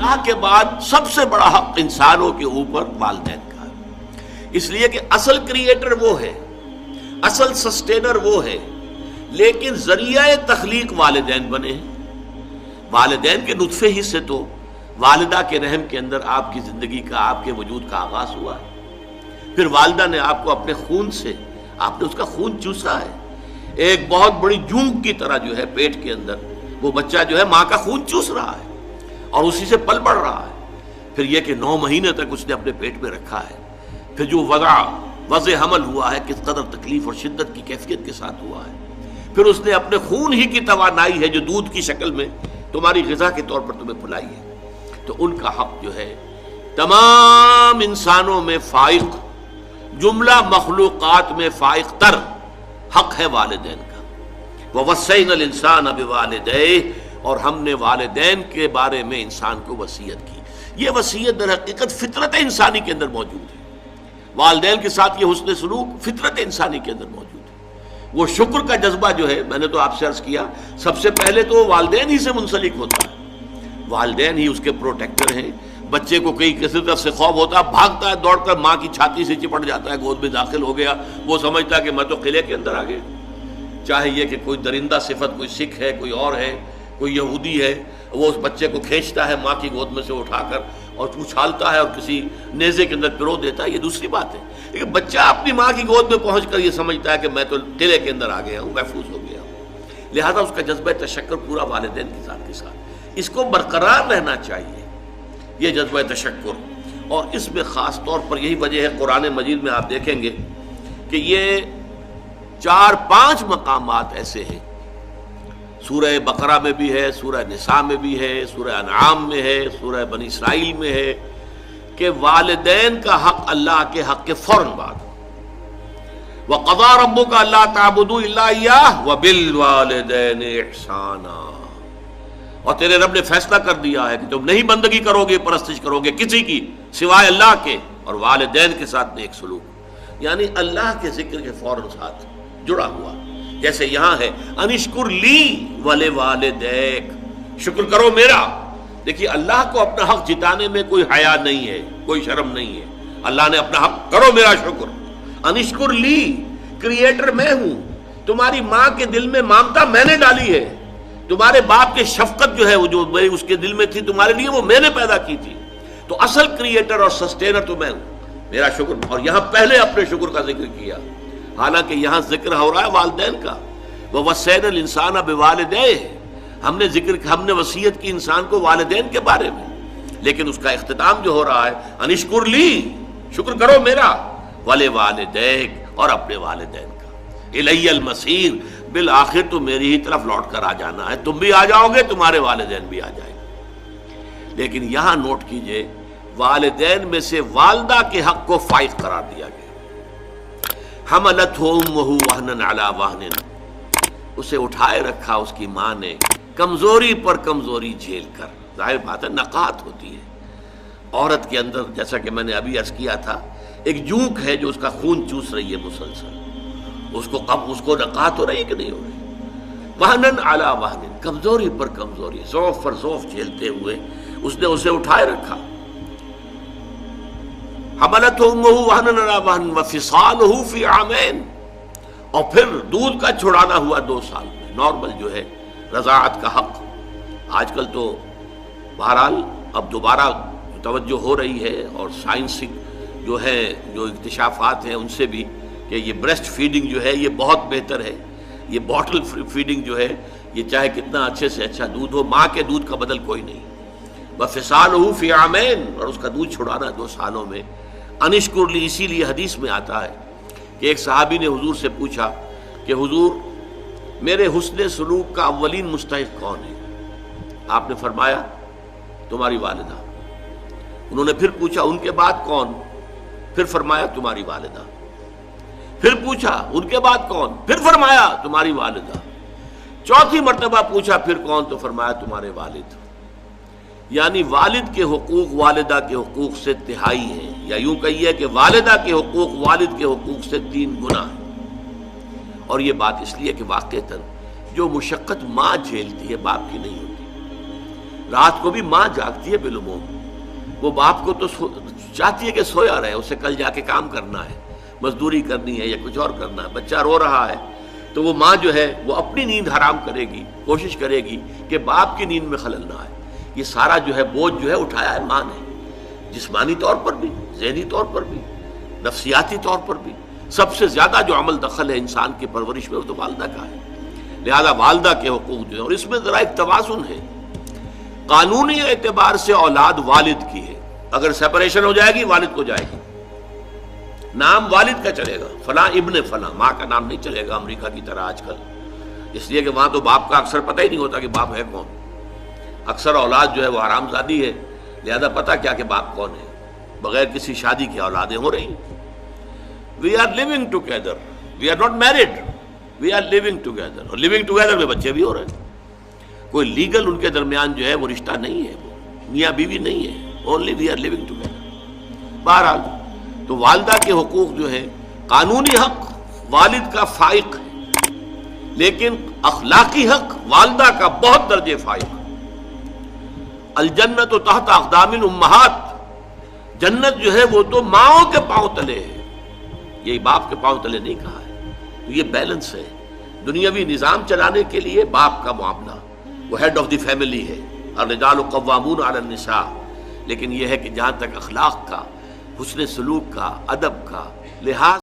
اللہ کے بعد سب سے بڑا حق انسانوں کے اوپر والدین کا ہے، اس لیے کہ اصل کریٹر وہ ہے، اصل سسٹینر وہ ہے، لیکن ذریعہ تخلیق والدین بنے ہیں۔ والدین کے نطفے ہی سے تو والدہ کے رحم کے اندر آپ کی زندگی کا، آپ کے وجود کا آغاز ہوا ہے۔ پھر والدہ نے آپ کو اپنے خون سے، آپ نے اس کا خون چوسا ہے، ایک بہت بڑی جونگ کی طرح جو ہے پیٹ کے اندر وہ بچہ جو ہے ماں کا خون چوس رہا ہے اور اسی سے پل بڑھ رہا ہے۔ پھر یہ کہ 9 مہینے تک اس نے اپنے پیٹ میں رکھا ہے، پھر جو وضع حمل ہوا ہے کس قدر تکلیف اور شدت کی کیفیت کے ساتھ ہوا ہے، پھر اس نے اپنے خون ہی کی توانائی ہے جو دودھ کی شکل میں تمہاری غذا کے طور پر تمہیں پلائی ہے۔ تو ان کا حق جو ہے تمام انسانوں میں فائق، جملہ مخلوقات میں فائق تر حق ہے والدین کا۔ وَوَصَّيْنَا الْإِنسَانَ بِوَالِدَيْهِ، اور ہم نے والدین کے بارے میں انسان کو وصیت کی۔ یہ وصیت در حقیقت فطرت انسانی کے اندر موجود ہے، والدین کے ساتھ یہ حسن سلوک فطرت انسانی کے اندر موجود ہے۔ وہ شکر کا جذبہ جو ہے، میں نے تو آپ سے عرض کیا، سب سے پہلے تو والدین ہی سے منسلک ہوتا ہے، والدین ہی اس کے پروٹیکٹر ہیں۔ بچے کو کسی طرف سے خوف ہوتا ہے، بھاگتا ہے دوڑ کر ماں کی چھاتی سے چپٹ جاتا ہے، گود میں داخل ہو گیا، وہ سمجھتا ہے کہ میں تو قلعے کے اندر آ گیا۔ چاہے یہ کہ کوئی درندہ صفت، کوئی سکھ ہے، کوئی اور ہے، کوئی یہودی ہے، وہ اس بچے کو کھینچتا ہے ماں کی گود میں سے اٹھا کر اور اچھالتا ہے اور کسی نیزے کے اندر پرو دیتا ہے، یہ دوسری بات ہے۔ لیکن بچہ اپنی ماں کی گود میں پہنچ کر یہ سمجھتا ہے کہ میں تو قلعے کے اندر آ گیا ہوں، محفوظ ہو گیا ہوں، لہذا اس کا جذبہ تشکر پورا والدین کے ساتھ اس کو برقرار رہنا چاہیے، یہ جذبہ تشکر۔ اور اس میں خاص طور پر یہی وجہ ہے، قرآن مجید میں آپ دیکھیں گے کہ یہ 4-5 مقامات ایسے ہیں، سورہ بقرہ میں بھی ہے، سورہ نساء میں بھی ہے، سورہ انعام میں ہے، سورہ بنی اسرائیل میں ہے، کہ والدین کا حق اللہ کے حق کے فوراً بعد وَقَضَىٰ رَبُّكَ أَلَّا تَعْبُدُوا إِلَّا إِيَّاهُ وَبِالْوَالِدَيْنِ إِحْسَانًا، اور تیرے رب نے فیصلہ کر دیا ہے کہ تم نہیں بندگی کرو گے، پرستش کرو گے کسی کی سوائے اللہ کے، اور والدین کے ساتھ نیک سلوک، یعنی اللہ کے ذکر کے فوراً ساتھ جڑا ہوا۔ جیسے یہاں ہے انشکر لی ولوالدیک، شکر کرو میرا۔ دیکھیے اللہ کو اپنا حق جتانے میں کوئی حیا نہیں ہے، کوئی شرم نہیں ہے، اللہ نے اپنا حق کرو میرا شکر۔ انشکر لی، کریٹر میں ہوں، تمہاری ماں کے دل میں ممتا میں نے ڈالی ہے، تمہارے باپ کے شفقت جو ہے وہ جو اس کے دل میں تھی تمہارے لیے وہ میں نے پیدا کی تھی، تو اصل کریٹر اور سسٹینر تو میں ہوں، میرا شکر۔ اور یہاں پہلے اپنے شکر کا ذکر کیا، حالانکہ یہاں ذکر ہو رہا ہے والدین کا، وَوَصَّيْنَا الْإِنسَانَ بِوَالِدَيْهِ، ہم نے وصیت کی انسان کو والدین کے بارے میں، لیکن اس کا اختتام جو ہو رہا ہے انشکر لی، شکر کرو میرا، وَلِوَالِدَيْكَ، اور اپنے والدین کا، اِلَيَّ الْمَصِيرُ، بالآخر تو میری ہی طرف لوٹ کر آ جانا ہے، تم بھی آ جاؤ گے، تمہارے والدین بھی آ جائیں گے۔ لیکن یہاں نوٹ کیجئے، والدین میں سے والدہ کے حق کو فائق قرار دیا گیا۔ حملتہ امہ وہنا علی وہن، اسے اٹھائے رکھا اس کی ماں نے کمزوری پر کمزوری جھیل کر۔ ظاہر بات ہے نقاہت ہوتی ہے عورت کے اندر، جیسا کہ میں نے ابھی عرض کیا تھا، ایک جونک ہے جو اس کا خون چوس رہی ہے مسلسل، اس کو نقاہت ہو رہی ہے کہ نہیں ہو رہی؟ وہنن علی وہن، کمزوری پر کمزوری، ضعف پر ضعف جھیلتے ہوئے اس نے اسے اٹھائے رکھا۔ حملتہ امہ وہنا علی وہن وفصالہ فی عامین، اور پھر دودھ کا چھڑانا ہوا 2 سال میں، نارمل جو ہے رضاعت کا حق۔ آج کل تو بہرحال اب دوبارہ توجہ ہو رہی ہے، اور سائنسی جو ہے جو اکتشافات ہیں ان سے بھی، کہ یہ بریسٹ فیڈنگ جو ہے یہ بہت بہتر ہے، یہ باٹل فیڈنگ جو ہے یہ چاہے کتنا اچھے سے اچھا دودھ ہو، ماں کے دودھ کا بدل کوئی نہیں۔ وفصالہ فی عامین، اور اس کا دودھ چھڑانا 2 سالوں میں۔ انشکر لی، اسی لیے حدیث میں آتا ہے کہ ایک صحابی نے حضور سے پوچھا کہ حضور میرے حسن سلوک کا اولین مستحق کون ہے؟ آپ نے فرمایا تمہاری والدہ۔ انہوں نے پھر پوچھا ان کے بعد کون؟ پھر فرمایا تمہاری والدہ۔ پھر پوچھا ان کے بعد کون؟ پھر فرمایا تمہاری والدہ۔ 4تھی مرتبہ پوچھا پھر کون؟ تو فرمایا تمہارے والد۔ یعنی والد کے حقوق والدہ کے حقوق سے تہائی ہیں، یا یوں کہیے کہ والدہ کے حقوق والد کے حقوق سے 3 گنا ہیں۔ اور یہ بات اس لیے کہ واقعتاً جو مشقت ماں جھیلتی ہے باپ کی نہیں ہوتی۔ رات کو بھی ماں جاگتی ہے بالعموم، وہ باپ کو تو چاہتی ہے کہ سویا رہے، اسے کل جا کے کام کرنا ہے، مزدوری کرنی ہے یا کچھ اور کرنا ہے، بچہ رو رہا ہے تو وہ ماں جو ہے وہ اپنی نیند حرام کرے گی، کوشش کرے گی کہ باپ کی نیند میں خلل نہ آئے۔ یہ سارا جو ہے بوجھ جو ہے اٹھایا ہے ماں نے، جسمانی طور پر بھی، ذہنی طور پر بھی، نفسیاتی طور پر بھی۔ سب سے زیادہ جو عمل دخل ہے انسان کی پرورش میں وہ تو والدہ کا ہے، لہذا والدہ کے حقوق جو ہے، اور اس میں ذرا ایک توازن ہے، قانونی اعتبار سے اولاد والد کی ہے، اگر سیپریشن ہو جائے گی والد کو جائے گی، نام والد کا چلے گا، فلاں ابن فلاں، ماں کا نام نہیں چلے گا امریکہ کی طرح آج کل، اس لیے کہ وہاں تو باپ کا اکثر پتہ ہی نہیں ہوتا کہ باپ ہے کون، اکثر اولاد جو ہے وہ حرام زادی ہے، لہذا پتہ کیا کہ باپ کون ہے، بغیر کسی شادی کی اولادیں ہو رہی ہیں۔ We are living together, we are not married, we are living together، اور living together میں بچے بھی ہو رہے ہیں، کوئی لیگل ان کے درمیان جو ہے وہ رشتہ نہیں ہے، وہ میاں بیوی نہیں ہے، only we are living together۔ بہرحال تو والدہ کے حقوق جو ہے، قانونی حق والد کا فائق ہے، لیکن اخلاقی حق والدہ کا بہت درجے فائق ہے۔ الجنت تحت اقدام الامہات، جنت جو ہے وہ تو ماؤں کے پاؤں تلے ہے، یہی باپ کے پاؤں تلے نہیں کہا ہے۔ تو یہ بیلنس ہے، دنیاوی نظام چلانے کے لیے باپ کا معاملہ، وہ ہیڈ آف دی فیملی ہے، الرجال قوامون علی النساء، لیکن یہ ہے کہ جہاں تک اخلاق کا، حسن سلوک کا، ادب کا لحاظ